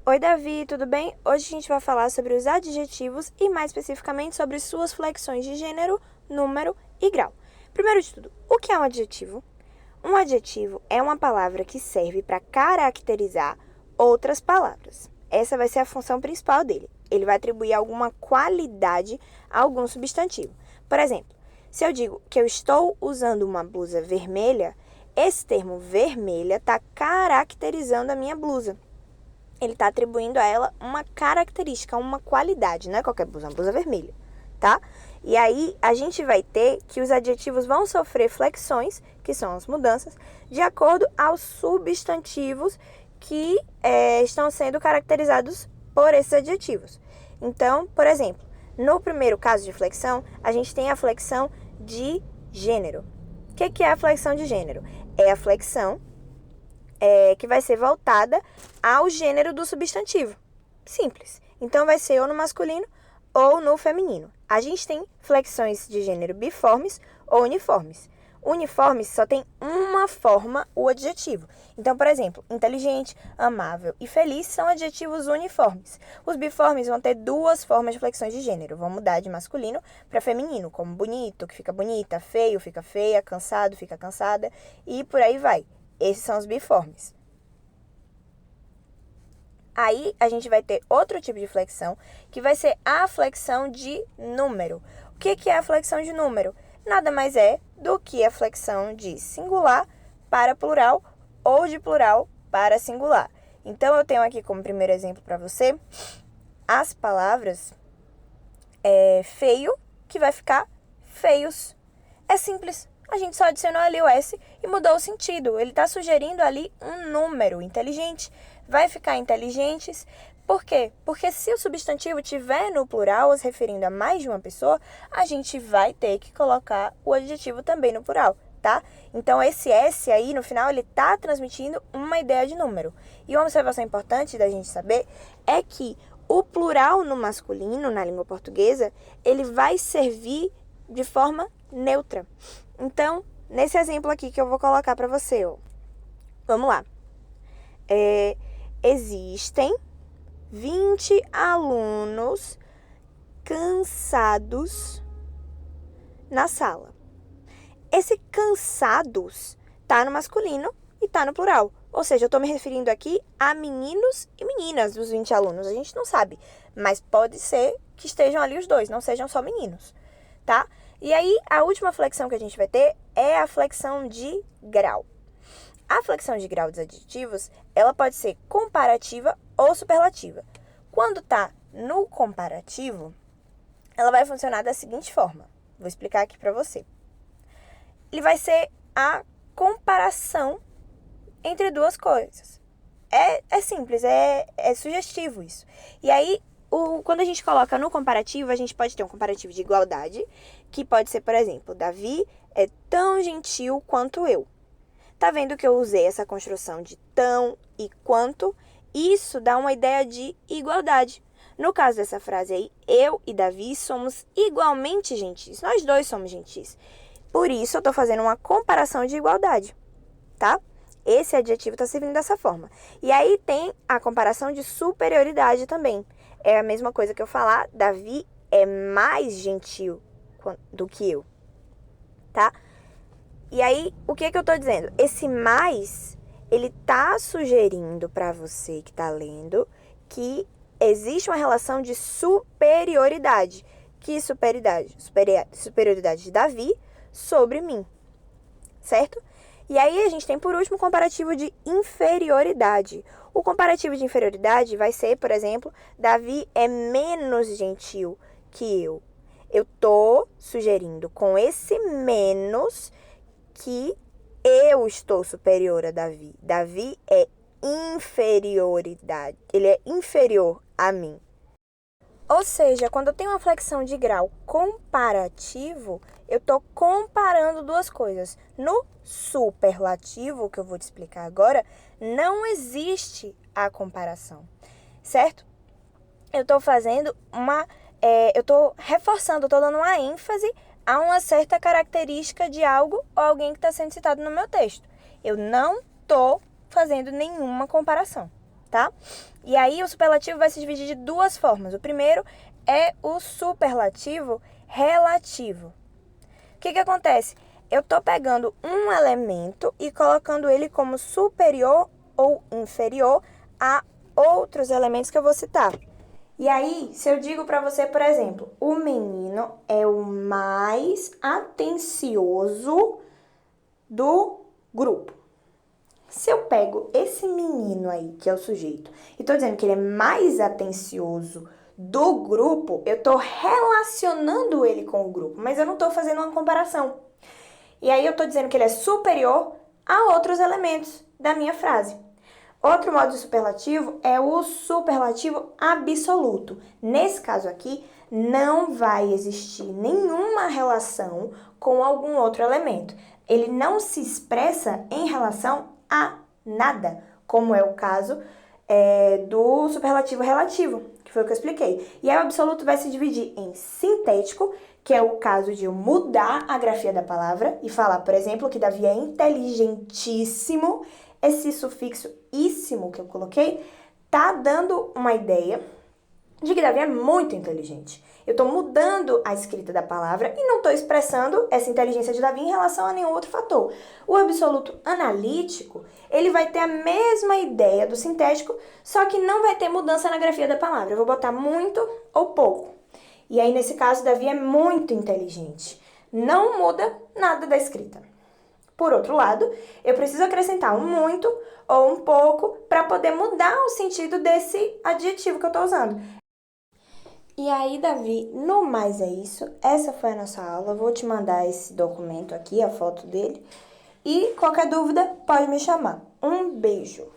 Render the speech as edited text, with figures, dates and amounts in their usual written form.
Oi, Davi, tudo bem? Hoje a gente vai falar sobre os adjetivos e, mais especificamente, sobre suas flexões de gênero, número e grau. Primeiro de tudo, o que é um adjetivo? Um adjetivo é uma palavra que serve para caracterizar outras palavras. Essa vai ser a função principal dele. Ele vai atribuir alguma qualidade a algum substantivo. Por exemplo, se eu digo que eu estou usando uma blusa vermelha, esse termo vermelha está caracterizando a minha blusa. Ele está atribuindo a ela uma característica, uma qualidade, não é qualquer blusa, é uma blusa vermelha, tá? E aí, a gente vai ter que os adjetivos vão sofrer flexões, que são as mudanças, de acordo aos substantivos que estão sendo caracterizados por esses adjetivos. Então, por exemplo, no primeiro caso de flexão, a gente tem a flexão de gênero. O que é a flexão de gênero? É a flexão que vai ser voltada ao gênero do substantivo. Simples. Então, vai ser ou no masculino ou no feminino. A gente tem flexões de gênero biformes ou uniformes. Uniformes só tem uma forma, o adjetivo. Então, por exemplo, inteligente, amável e feliz são adjetivos uniformes. Os biformes vão ter duas formas de flexões de gênero. Vão mudar de masculino para feminino, como bonito, que fica bonita, feio, fica feia, cansado, fica cansada e por aí vai. Esses são os biformes. Aí, a gente vai ter outro tipo de flexão, que vai ser a flexão de número. O que é a flexão de número? Nada mais é do que a flexão de singular para plural ou de plural para singular. Então, eu tenho aqui como primeiro exemplo para você as palavras feio, que vai ficar feios. É simples. A gente só adicionou ali o S e mudou o sentido. Ele está sugerindo ali um número. Inteligente vai ficar inteligentes. Por quê? Porque se o substantivo tiver no plural, ou se referindo a mais de uma pessoa, a gente vai ter que colocar o adjetivo também no plural, tá? Então, esse S aí, no final, ele está transmitindo uma ideia de número. E uma observação importante da gente saber é que o plural no masculino, na língua portuguesa, ele vai servir de forma neutra. Então, nesse exemplo aqui que eu vou colocar para você, ó. Vamos lá. Existem 20 alunos cansados na sala. Esse cansados tá no masculino e tá no plural. Ou seja, eu estou me referindo aqui a meninos e meninas dos 20 alunos. A gente não sabe, mas pode ser que estejam ali os dois, não sejam só meninos, tá? E aí, a última flexão que a gente vai ter é a flexão de grau. A flexão de grau dos adjetivos, ela pode ser comparativa ou superlativa. Quando está no comparativo, ela vai funcionar da seguinte forma. Vou explicar aqui para você. Ele vai ser a comparação entre duas coisas. É simples, é sugestivo isso. E aí, quando a gente coloca no comparativo, a gente pode ter um comparativo de igualdade, que pode ser, por exemplo, Davi é tão gentil quanto eu. Tá vendo que eu usei essa construção de tão e quanto? Isso dá uma ideia de igualdade. No caso dessa frase aí, eu e Davi somos igualmente gentis. Nós dois somos gentis. Por isso, eu tô fazendo uma comparação de igualdade, tá? Esse adjetivo está servindo dessa forma. E aí tem a comparação de superioridade também. É a mesma coisa que eu falar, Davi é mais gentil do que eu, tá? E aí, o que eu tô dizendo? Esse mais, ele tá sugerindo para você que tá lendo que existe uma relação de superioridade. Que superioridade? Superioridade de Davi sobre mim, certo? E aí, a gente tem, por último, o comparativo de inferioridade. O comparativo de inferioridade vai ser, por exemplo, Davi é menos gentil que eu. Eu tô sugerindo com esse menos que eu estou superior a Davi. Davi é inferioridade. Ele é inferior a mim. Ou seja, quando eu tenho uma flexão de grau comparativo, eu estou comparando duas coisas. No superlativo, que eu vou te explicar agora, não existe a comparação, certo? Eu estou fazendo eu estou reforçando, estou dando uma ênfase a uma certa característica de algo ou alguém que está sendo citado no meu texto. Eu não estou fazendo nenhuma comparação, tá? E aí o superlativo vai se dividir de duas formas. O primeiro é o superlativo relativo. O que acontece? Eu tô pegando um elemento e colocando ele como superior ou inferior a outros elementos que eu vou citar. E aí, se eu digo para você, por exemplo, o menino é o mais atencioso do grupo. Se eu pego esse menino aí, que é o sujeito, e tô dizendo que ele é mais atencioso do grupo, eu tô relacionando ele com o grupo, mas eu não tô fazendo uma comparação. E aí eu tô dizendo que ele é superior a outros elementos da minha frase. Outro modo de superlativo é o superlativo absoluto. Nesse caso aqui, não vai existir nenhuma relação com algum outro elemento. Ele não se expressa em relação a nada, como é o caso do superlativo relativo, que foi o que eu expliquei. E aí o absoluto vai se dividir em sintético, que é o caso de eu mudar a grafia da palavra e falar, por exemplo, que Davi é inteligentíssimo. Esse sufixo íssimo que eu coloquei tá dando uma ideia de que Davi é muito inteligente. Eu estou mudando a escrita da palavra e não estou expressando essa inteligência de Davi em relação a nenhum outro fator. O absoluto analítico, ele vai ter a mesma ideia do sintético, só que não vai ter mudança na grafia da palavra. Eu vou botar muito ou pouco. E aí, nesse caso, Davi é muito inteligente. Não muda nada da escrita. Por outro lado, eu preciso acrescentar um muito ou um pouco para poder mudar o sentido desse adjetivo que eu estou usando. E aí, Davi, no mais é isso. Essa foi a nossa aula. Eu vou te mandar esse documento aqui, a foto dele. E qualquer dúvida, pode me chamar. Um beijo!